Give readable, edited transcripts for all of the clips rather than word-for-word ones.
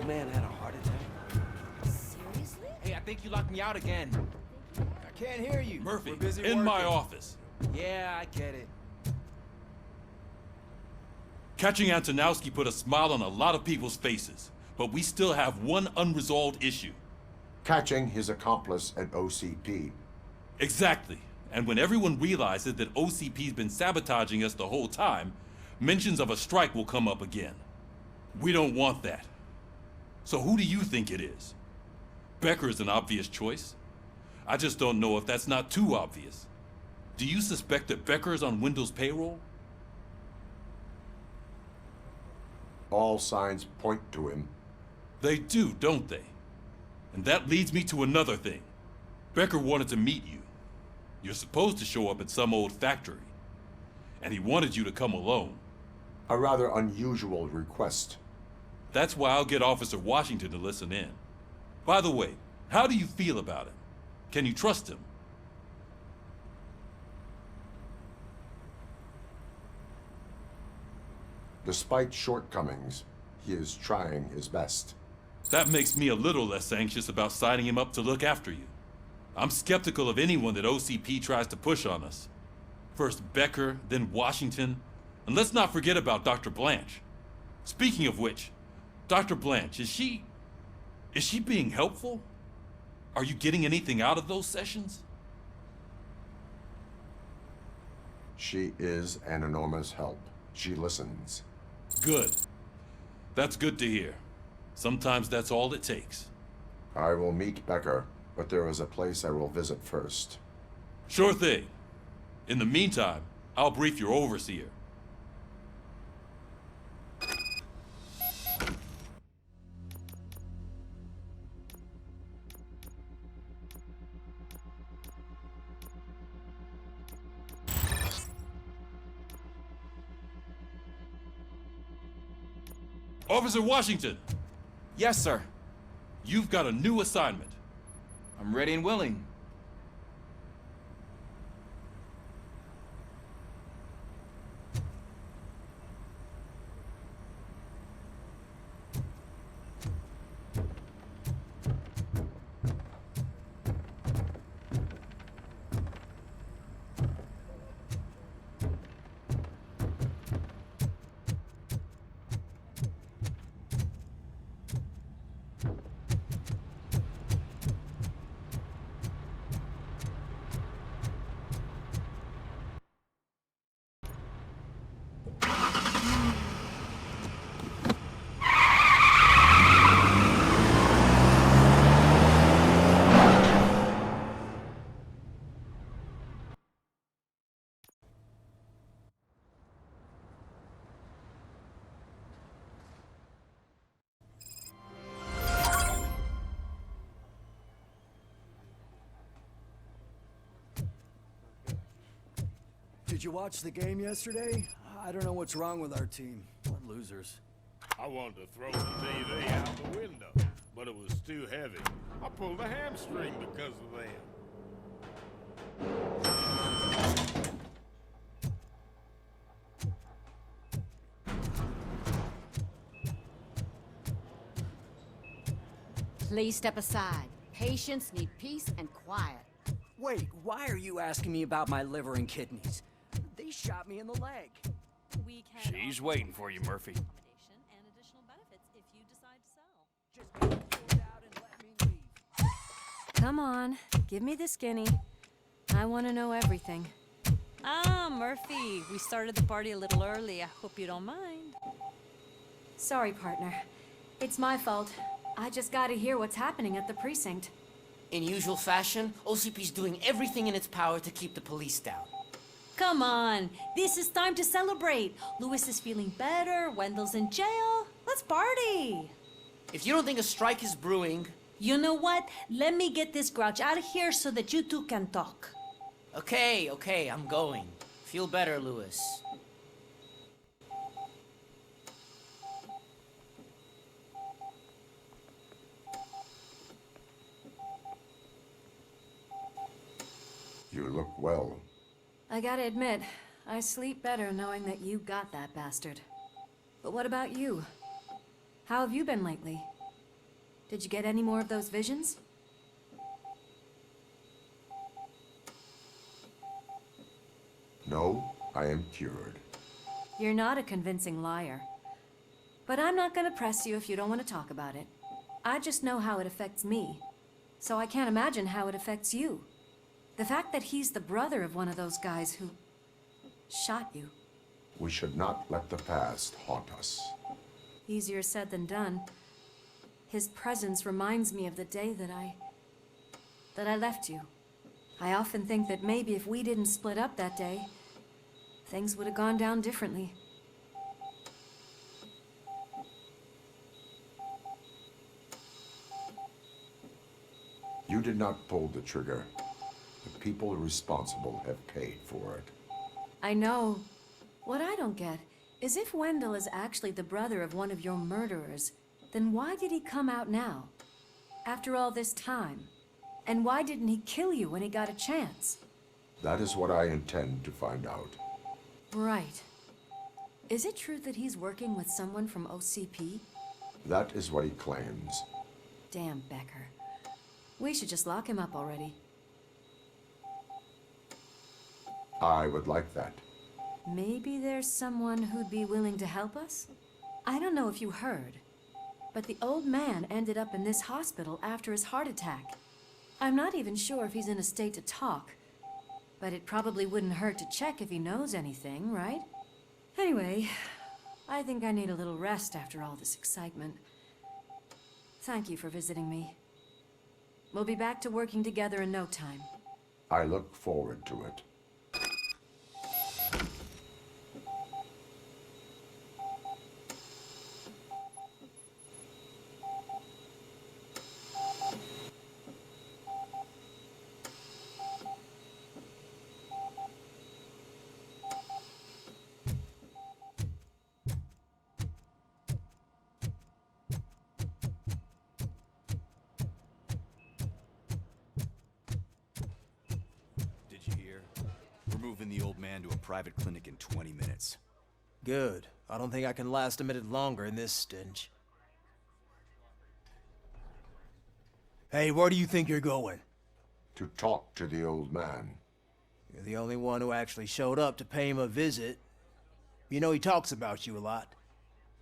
man had a heart attack? Seriously? Hey, I think you locked me out again. I can't hear you. Murphy, We're busy in my working. office. Yeah, I get it. Catching Antonowski put a smile on a lot of people's faces, but we still have one unresolved issue. Catching his accomplice at OCP. Exactly. And when everyone realizes that OCP's been sabotaging us the whole time, mentions of a strike will come up again. We don't want that. So who do you think it is? Becker is an obvious choice. I just don't know if that's not too obvious. Do you suspect that Becker is on Windows payroll? All signs point to him. They do, don't they? And that leads me to another thing. Becker wanted to meet you. You're supposed to show up at some old factory. And he wanted you to come alone. A rather unusual request. That's why I'll get Officer Washington to listen in. By the way, how do you feel about him? Can you trust him? Despite shortcomings, he is trying his best. That makes me a little less anxious about signing him up to look after you. I'm skeptical of anyone that OCP tries to push on us. First Becker, then Washington, and let's not forget about Dr. Blanche. Speaking of which, Dr. Blanche, is she being helpful? Are you getting anything out of those sessions? She is an enormous help. She listens. Good. That's good to hear. Sometimes that's all it takes. I will meet Becker, but there is a place I will visit first. Sure thing. In the meantime, I'll brief your overseer. Officer Washington, Yes, sir. you've got a new assignment. I'm ready and willing. Did you watch the game yesterday? I don't know what's wrong with our team. What losers. I wanted to throw the TV out the window, but it was too heavy. I pulled a hamstring because of them. Please step aside. Patients need peace and quiet. Wait, why are you asking me about my liver and kidneys? They shot me in the leg. We can She's waiting for you, Murphy. accommodation and additional benefits if you decide to sell. Just get it sorted out and let me leave. Come on, give me the skinny. I want to know everything. Ah, Murphy, we started the party a little early. I hope you don't mind. Sorry, partner. It's my fault. I just gotta hear what's happening at the precinct. In usual fashion, OCP's doing everything in its power to keep the police down. Come on, this is time to celebrate. Louis is feeling better, Wendell's in jail. Let's party. If you don't think a strike is brewing... You know what? Let me get this grouch out of here so that you two can talk. Okay, I'm going. Feel better, Louis. You look well. I gotta admit, I sleep better knowing that you got that bastard. But what about you? How have you been lately? Did you get any more of those visions? No, I am cured. You're not a convincing liar. But I'm not gonna press you if you don't want to talk about it. I just know how it affects me. So I can't imagine how it affects you. The fact that he's the brother of one of those guys who shot you. We should not let the past haunt us. Easier said than done. His presence reminds me of the day that I left you. I often think that maybe if we didn't split up that day, things would have gone down differently. You did not pull the trigger. The people responsible have paid for it. I know. What I don't get is if Wendell is actually the brother of one of your murderers, then why did he come out now? After all this time? And why didn't he kill you when he got a chance? That is what I intend to find out. Right. Is it true that he's working with someone from OCP? That is what he claims. Damn Becker. We should just lock him up already. I would like that. Maybe there's someone who'd be willing to help us? I don't know if you heard, but the old man ended up in this hospital after his heart attack. I'm not even sure if he's in a state to talk, but it probably wouldn't hurt to check if he knows anything, right? Anyway, I think I need a little rest after all this excitement. Thank you for visiting me. We'll be back to working together in no time. I look forward to it. Did you hear? We're moving the old man to a private clinic in 20 minutes. Good. I don't think I can last a minute longer in this stench. Hey, where do you think you're going? To talk to the old man. You're the only one who actually showed up to pay him a visit. You know he talks about you a lot.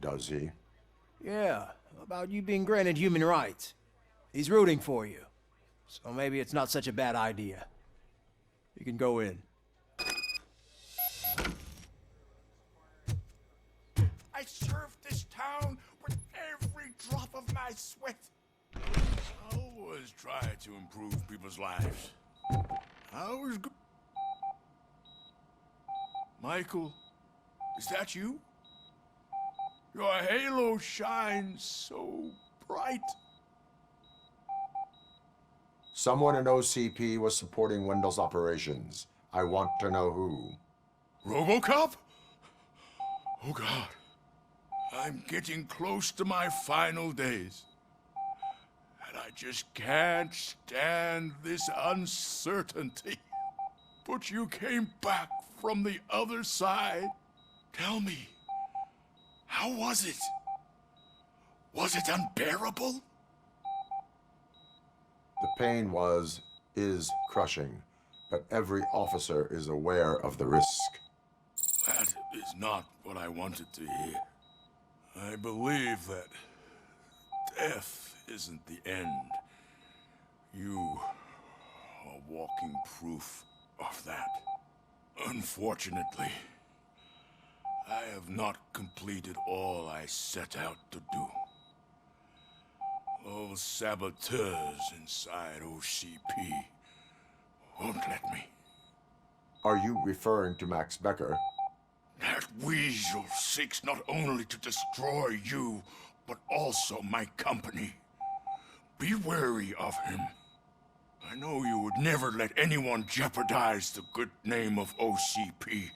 Does he? Yeah, about you being granted human rights. He's rooting for you. So maybe it's not such a bad idea. You can go in. I served this town with every drop of my sweat. I always try to improve people's lives. I always go. Michael, is that you? Your halo shines so bright. Someone in OCP was supporting Wendell's operations. I want to know who. RoboCop? Oh God. I'm getting close to my final days. And I just can't stand this uncertainty. But you came back from the other side. Tell me, how was it? Was it unbearable? The pain is crushing, but every officer is aware of the risk. That is not what I wanted to hear. I believe that death isn't the end. You are walking proof of that. Unfortunately, I have not completed all I set out to do. Those saboteurs inside OCP won't let me. Are you referring to Max Becker? That weasel seeks not only to destroy you, but also my company. Be wary of him. I know you would never let anyone jeopardize the good name of OCP.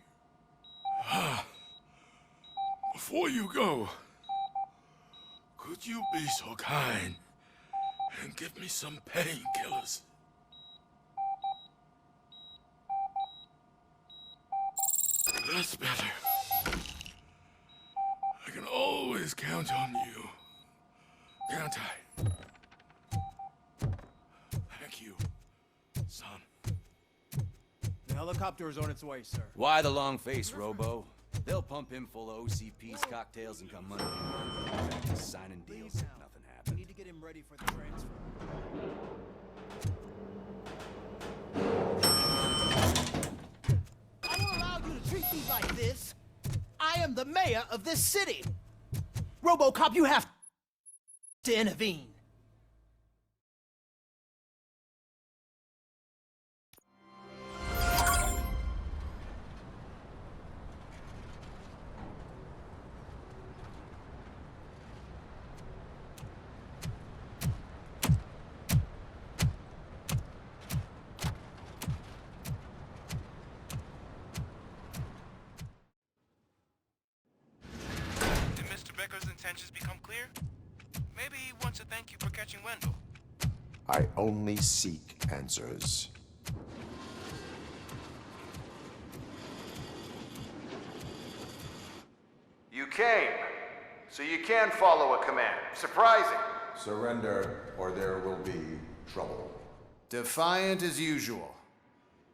Before you go, could you be so kind and give me some painkillers? That's better. I can always count on you, can't I? Helicopter is on its way, sir. Why the long face, Robo? They'll pump him full of OCP's cocktails and come Monday. Just signing deals if nothing We happened. need to get him ready for the transfer. I don't allow you to treat me like this. I am the mayor of this city. RoboCop, you have to intervene. Intentions become clear? Maybe he wants to thank you for catching Wendell. I only seek answers. You came, so you can follow a command. Surprising. Surrender, or there will be trouble. Defiant as usual.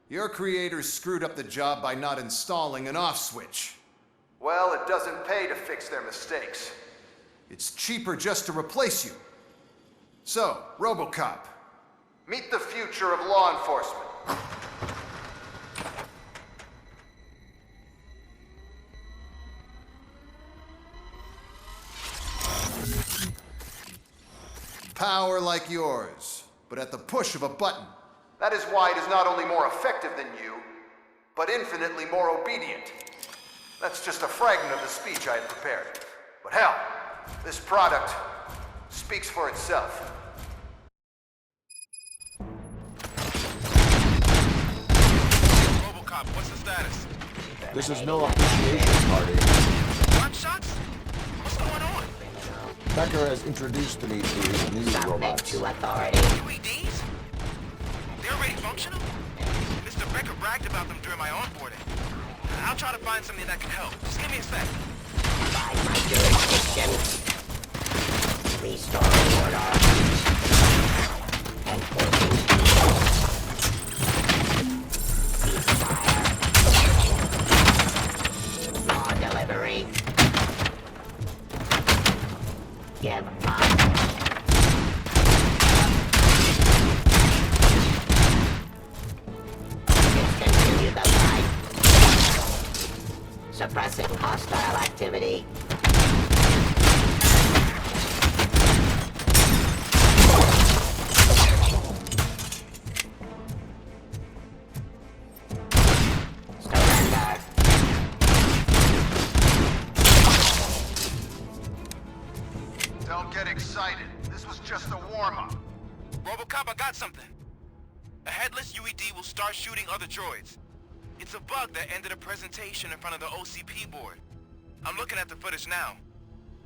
Your creators screwed up the job by not installing an off switch. Well, it doesn't pay to fix their mistakes. It's cheaper just to replace you. So, RoboCop, meet the future of law enforcement. Power like yours, but at the push of a button. That is why it is not only more effective than you, but infinitely more obedient. That's just a fragment of the speech I had prepared. But hell, this product speaks for itself. RoboCop, what's the status? This is no appreciation party. Gunshots? What's going on? Becker has introduced me to his new robots. UEDs? They're already functional? Mr. Becker bragged about them during my onboarding. I'll try to find something that can help. Just give me a sec. By my jurisdiction, restore order, enforcing ceasefire, law delivery, give up. Discontinue the fight. Suppressing hostile activity. Surrender. Don't get excited. This was just a warm-up. RoboCop, I got something. A headless UED will start shooting other droids. It's a bug that ended a presentation in front of the OCP board. I'm looking at the footage now.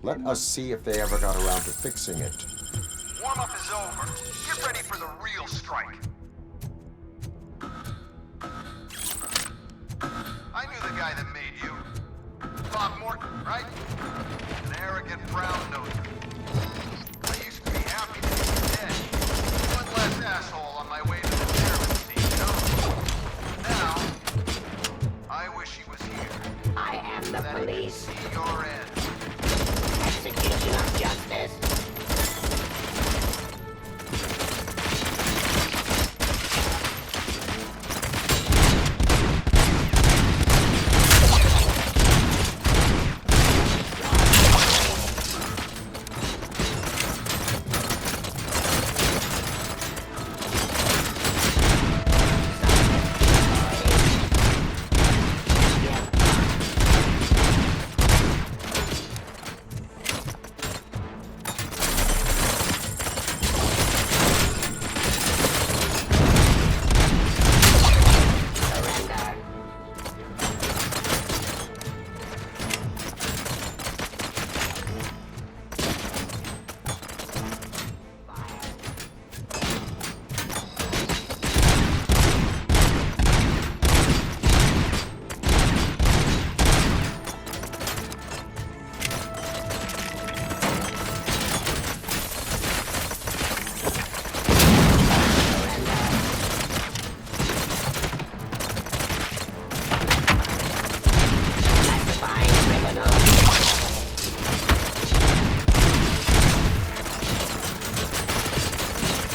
Let us see if they ever got around to fixing it. Warm-up is over. Get ready for the real strike. I knew the guy that made you. Bob Morton, right? An arrogant brown-noser. I used to be happy that he was dead. One less asshole on my way to the chairman's seat, you know? Now, I wish he was here. I am the That he could police. see your end. Execution of justice.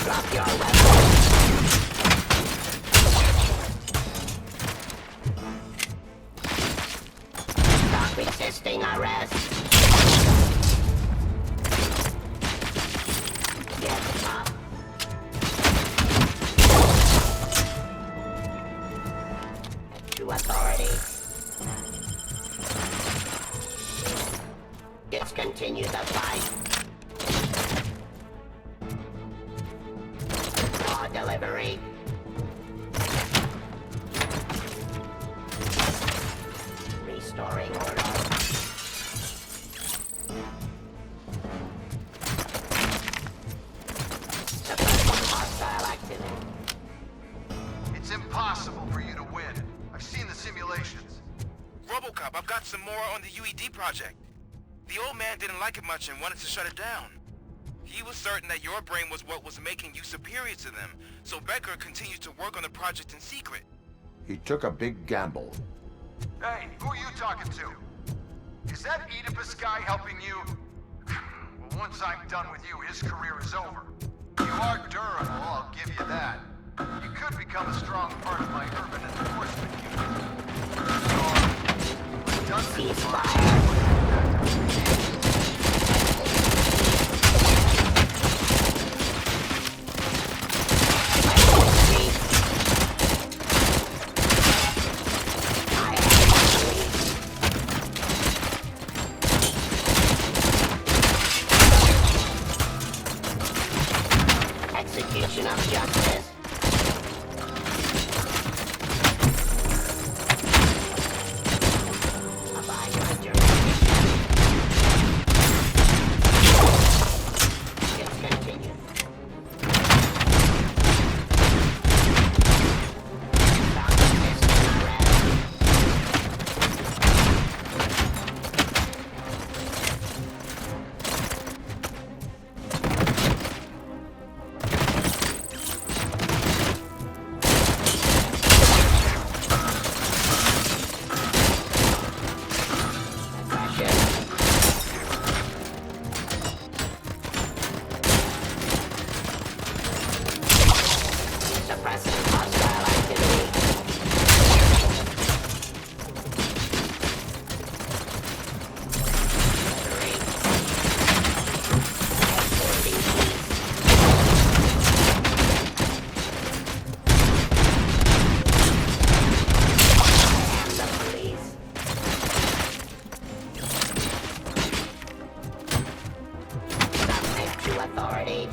Drop your weapon. Stop resisting arrest. Get up. To authority. Discontinue the fight. Raw delivery. Restoring order. Suppressing hostile activity. It's impossible for you to win. I've seen the simulations. RoboCop, I've got some more on the UED project. The old man didn't like it much and wanted to shut it down. He was certain that your brain was what was making you superior to them, so Becker continued to work on the project in secret. He took a big gamble. Hey, who are you talking to? Is that Oedipus guy helping you? Well, once I'm done with you, his career is over. You are durable, I'll give you that. You could become a strong part of my urban enforcement unit. You're done with Execution of justice. Abide by jurisdiction. Discontinue. Stop resisting arrest. Suppressing hostile activity. The police. Subject to authority.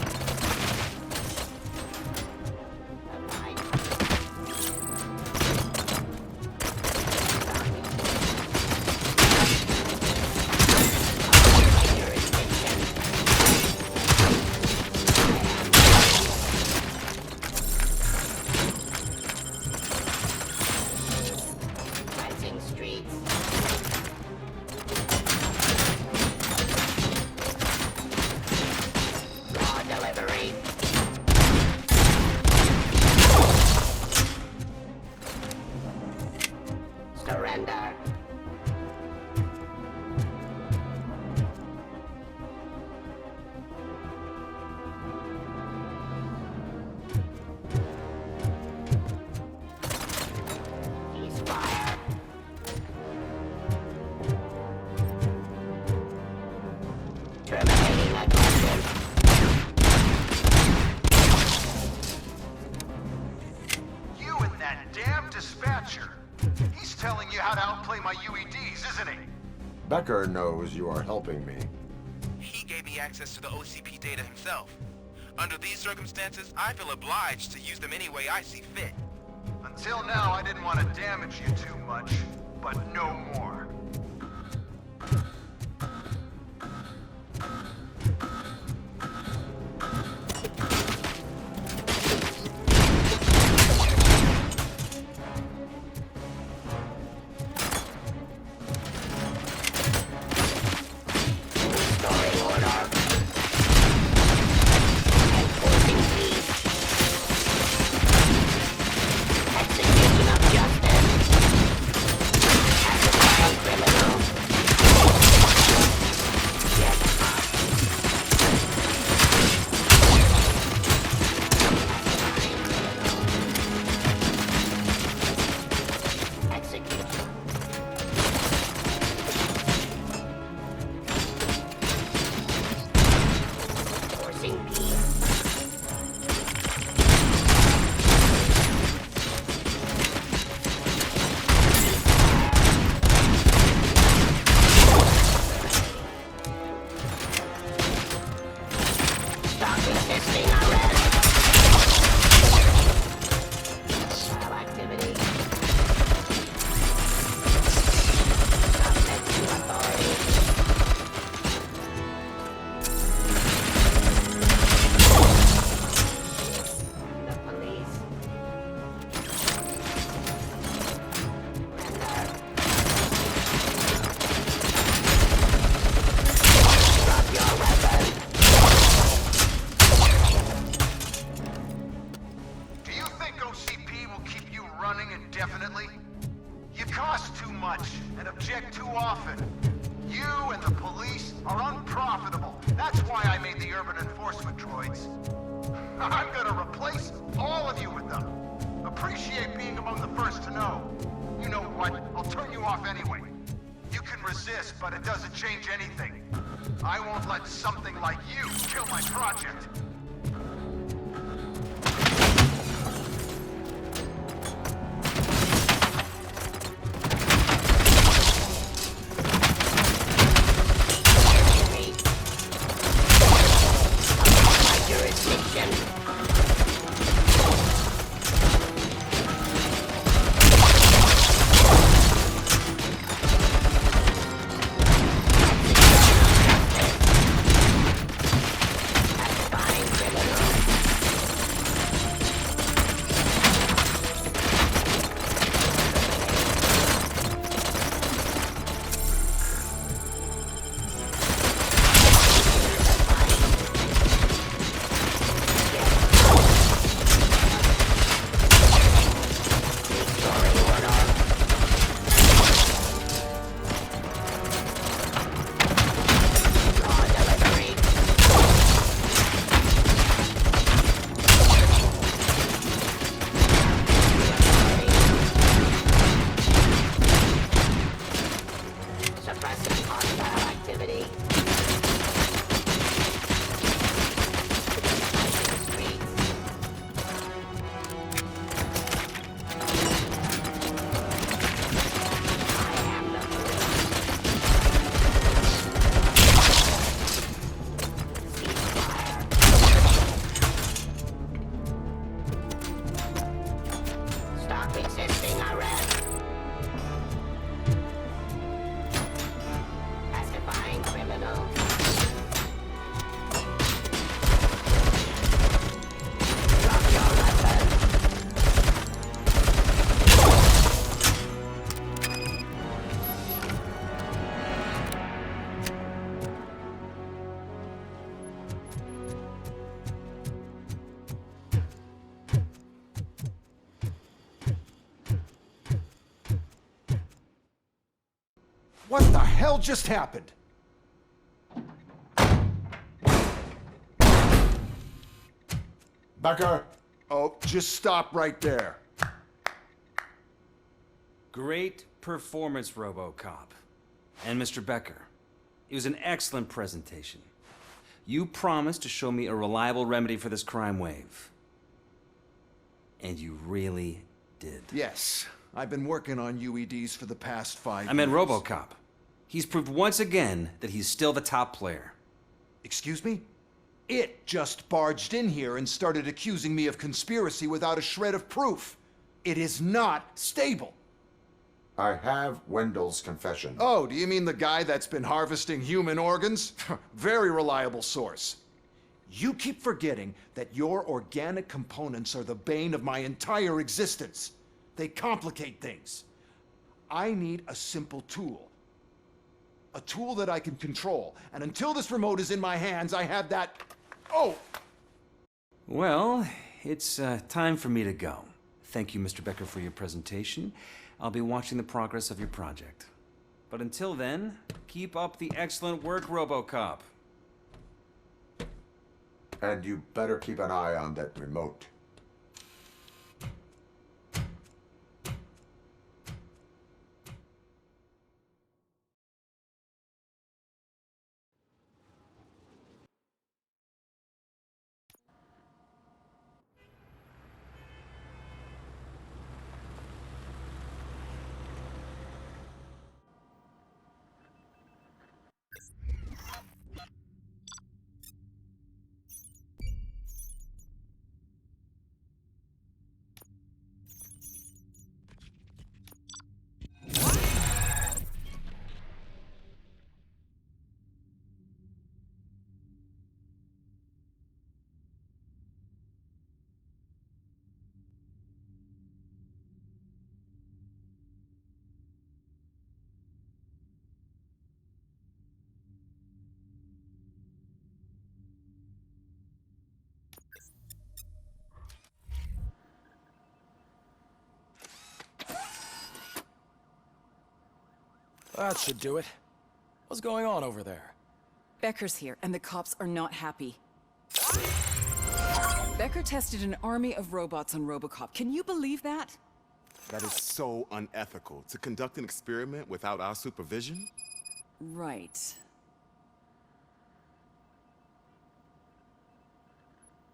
Rising streets. Raw delivery. Surrender. Ceasefire. Terminating aggression. you and that damn dispatcher. He's telling you how to outplay my UEDs, isn't he? Becker knows you are helping me. He gave me access to the OCP data himself. Under these circumstances, I feel obliged to use them any way I see fit. Until now, I didn't want to damage you too much, but no more. Execution of justice. often. You and the police are unprofitable. That's why I made the urban enforcement droids. I'm gonna replace all of you with them. Appreciate being among the first to know. You know what? I'll turn you off anyway. You can resist, but it doesn't change anything. I won't let something like you kill my project. What the hell just happened? Becker! Oh, just stop right there. Great performance, RoboCop. And Mr. Becker, it was an excellent presentation. You promised to show me a reliable remedy for this crime wave. And you really did. Yes, I've been working on UEDs for the past 5 years. I meant RoboCop. He's proved once again that he's still the top player. Excuse me? It just barged in here and started accusing me of conspiracy without a shred of proof. It is not stable. I have Wendell's confession. Oh, do you mean the guy that's been harvesting human organs? Very reliable source. You keep forgetting that your organic components are the bane of my entire existence. They complicate things. I need a simple tool. A tool that I can control. And until this remote is in my hands, I have that... Oh! Well, it's time for me to go. Thank you, Mr. Becker, for your presentation. I'll be watching the progress of your project. But until then, keep up the excellent work, RoboCop. And you better keep an eye on that remote. That should do it. What's going on over there? Becker's here, and the cops are not happy. Becker tested an army of robots on RoboCop. Can you believe that? That is so unethical. To conduct an experiment without our supervision? Right.